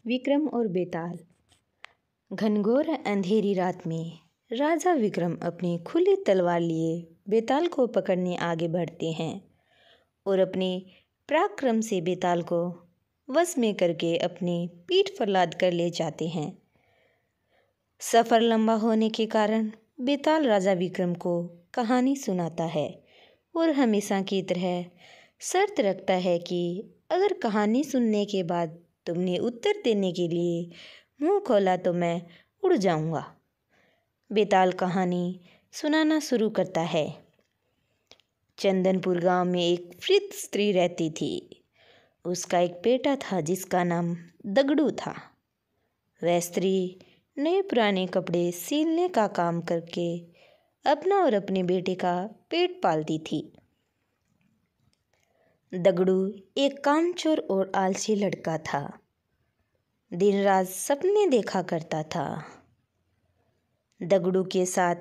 विक्रम और बेताल। घनघोर अंधेरी रात में राजा विक्रम अपनी खुली तलवार लिए बेताल को पकड़ने आगे बढ़ते हैं और अपने पराक्रम से बेताल को वश में करके अपनी पीठ पर लाद कर ले जाते हैं। सफ़र लंबा होने के कारण बेताल राजा विक्रम को कहानी सुनाता है और हमेशा की तरह शर्त रखता है कि अगर कहानी सुनने के बाद तुमने उत्तर देने के लिए मुंह खोला तो मैं उड़ जाऊंगा। बेताल कहानी सुनाना शुरू करता है। चंदनपुर गांव में एक वृद्ध स्त्री रहती थी। उसका एक बेटा था जिसका नाम दगड़ू था। वह स्त्री नए पुराने कपड़े सीलने का काम करके अपना और अपने बेटे का पेट पालती थी। दगड़ू एक कामचोर और आलसी लड़का था। दिन रात सपने देखा करता था। दगड़ू के साथ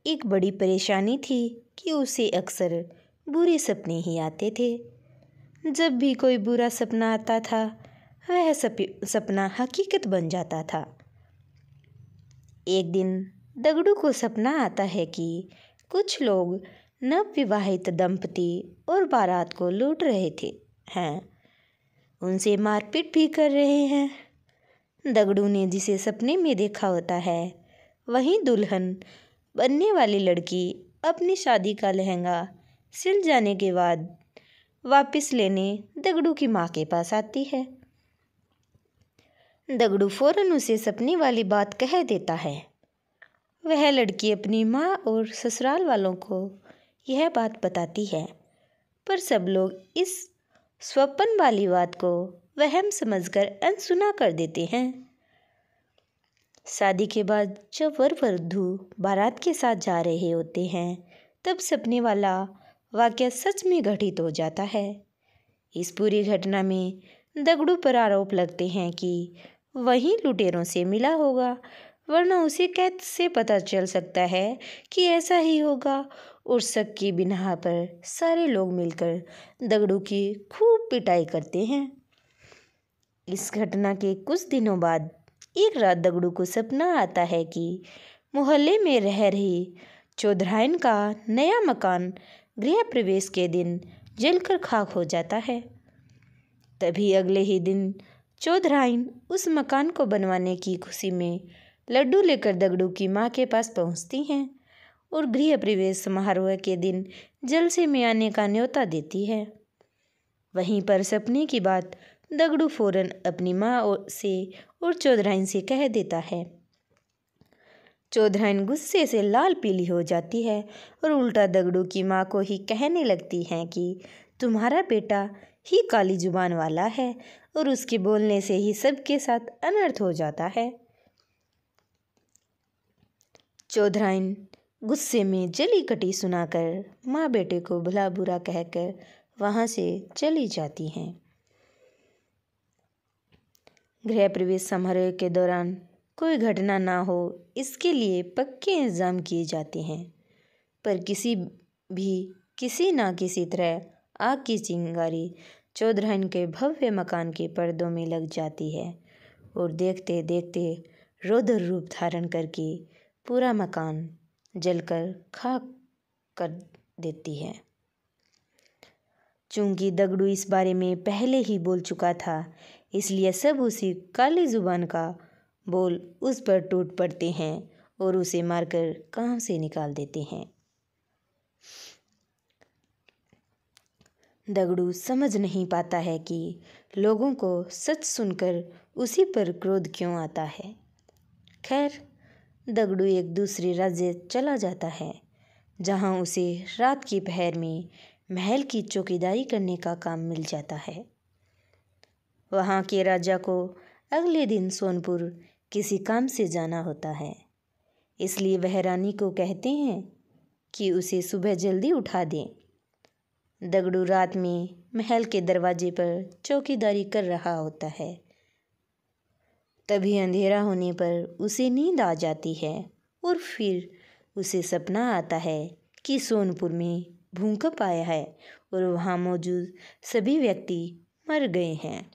एक बड़ी परेशानी थी कि उसे अक्सर बुरे सपने ही आते थे। जब भी कोई बुरा सपना आता था वह सपना हकीकत बन जाता था। एक दिन दगड़ू को सपना आता है कि कुछ लोग नवविवाहित दंपति और बारात को लूट रहे हैं, उनसे मारपीट भी कर रहे हैं। दगड़ू ने जिसे सपने में देखा होता है वहीं दुल्हन बनने वाली लड़की अपनी शादी का लहंगा सिल जाने के बाद वापस लेने दगड़ू की माँ के पास आती है। दगड़ू फौरन उसे सपने वाली बात कह देता है। वह लड़की अपनी माँ और ससुराल वालों को यह बात बताती है, पर सब लोग इस स्वप्न वाली बात को वहम समझकर अनसुना कर देते हैं। शादी के बाद जब वर वधू बारात के साथ जा रहे होते हैं तब सपने वाला वाकया सच में घटित हो जाता है। इस पूरी घटना में दगड़ू पर आरोप लगते हैं कि वही लुटेरों से मिला होगा, वरना उसे कैसे पता चल सकता है कि ऐसा ही होगा। और शक की बिना पर सारे लोग मिलकर दगड़ू की खूब पिटाई करते हैं। इस घटना के कुछ दिनों बाद एक रात दगड़ू को सपना आता है कि मोहल्ले में रह रही चौधराइन का नया मकान गृह प्रवेश के दिन जलकर खाक हो जाता है। तभी अगले ही दिन चौधराइन उस मकान को बनवाने की खुशी में लड्डू लेकर दगड़ू की माँ के पास पहुँचती हैं और गृह प्रवेश समारोह के दिन जलसे में आने का न्योता देती है। वहीं पर सपने की बात दगड़ू फौरन अपनी माँ से और चौधराइन से कह देता है। चौधराइन गुस्से से लाल पीली हो जाती है और उल्टा दगड़ू की माँ को ही कहने लगती हैं कि तुम्हारा बेटा ही काली जुबान वाला है और उसके बोलने से ही सबके साथ अनर्थ हो जाता है। चौधराइन गुस्से में जली कटी सुनाकर माँ बेटे को भला बुरा कहकर वहाँ से चली जाती हैं। गृह प्रवेश समारोह के दौरान कोई घटना ना हो इसके लिए पक्के इंतजाम किए जाते हैं, पर किसी ना किसी तरह आग की चिंगारी चौधराइन के भव्य मकान के पर्दों में लग जाती है और देखते देखते रौद्र रूप धारण करके पूरा मकान जलकर खाक कर देती है। चूंकि दगड़ू इस बारे में पहले ही बोल चुका था, इसलिए सब उसी काली जुबान का बोल उस पर टूट पड़ते हैं और उसे मारकर काम से निकाल देते हैं। दगड़ू समझ नहीं पाता है कि लोगों को सच सुनकर उसी पर क्रोध क्यों आता है। खैर, दगड़ू एक दूसरे राज्य चला जाता है जहां उसे रात की पहर में महल की चौकीदारी करने का काम मिल जाता है। वहां के राजा को अगले दिन सोनपुर किसी काम से जाना होता है, इसलिए वह रानी को कहते हैं कि उसे सुबह जल्दी उठा दें। दगड़ू रात में महल के दरवाजे पर चौकीदारी कर रहा होता है। तभी अंधेरा होने पर उसे नींद आ जाती है और फिर उसे सपना आता है कि सोनपुर में भूकंप आया है और वहाँ मौजूद सभी व्यक्ति मर गए हैं।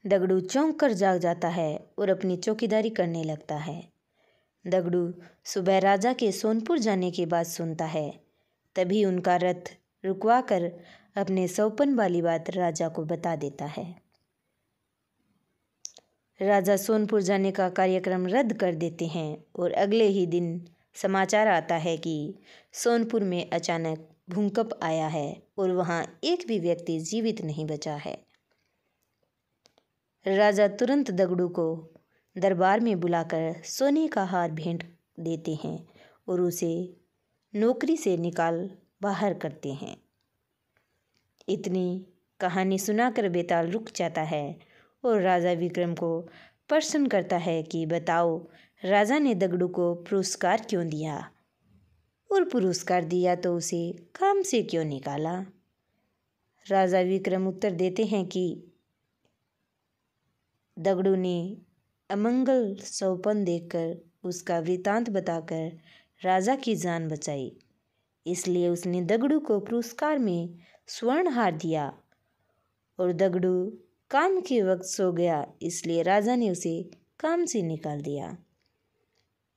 दगड़ू चौंक कर जाग जाता है और अपनी चौकीदारी करने लगता है। दगड़ू सुबह राजा के सोनपुर जाने की बात सुनता है। तभी उनका रथ रुकवा कर अपने सौपन वाली बात राजा को बता देता है। राजा सोनपुर जाने का कार्यक्रम रद्द कर देते हैं और अगले ही दिन समाचार आता है कि सोनपुर में अचानक भूकंप आया है और वहाँ एक भी व्यक्ति जीवित नहीं बचा है। राजा तुरंत दगड़ू को दरबार में बुलाकर सोने का हार भेंट देते हैं और उसे नौकरी से निकाल बाहर करते हैं। इतनी कहानी सुनाकर बेताल रुक जाता है और राजा विक्रम को प्रश्न करता है कि बताओ, राजा ने दगड़ू को पुरस्कार क्यों दिया, और पुरस्कार दिया तो उसे काम से क्यों निकाला। राजा विक्रम उत्तर देते हैं कि दगड़ू ने अमंगल सौपन देकर उसका वृतांत बताकर राजा की जान बचाई, इसलिए उसने दगड़ू को पुरस्कार में स्वर्ण हार दिया, और दगड़ू काम के वक्त सो गया, इसलिए राजा ने उसे काम से निकाल दिया।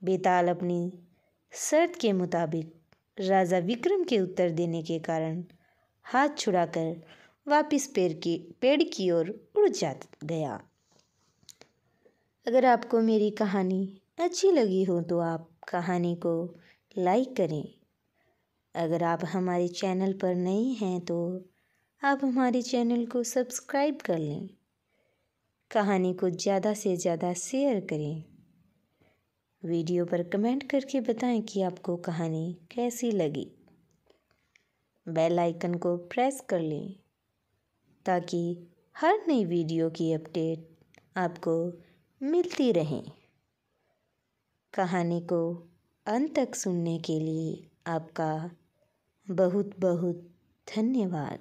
बेताल अपनी शर्त के मुताबिक राजा विक्रम के उत्तर देने के कारण हाथ छुड़ाकर वापस पेड़ की ओर उड़ जा गया। अगर आपको मेरी कहानी अच्छी लगी हो तो आप कहानी को लाइक करें। अगर आप हमारे चैनल पर नए हैं तो आप हमारे चैनल को सब्सक्राइब कर लें। कहानी को ज़्यादा से ज़्यादा शेयर करें। वीडियो पर कमेंट करके बताएं कि आपको कहानी कैसी लगी। बेल आइकन को प्रेस कर लें ताकि हर नई वीडियो की अपडेट आपको मिलती रहे। कहानी को अंत तक सुनने के लिए आपका बहुत बहुत धन्यवाद।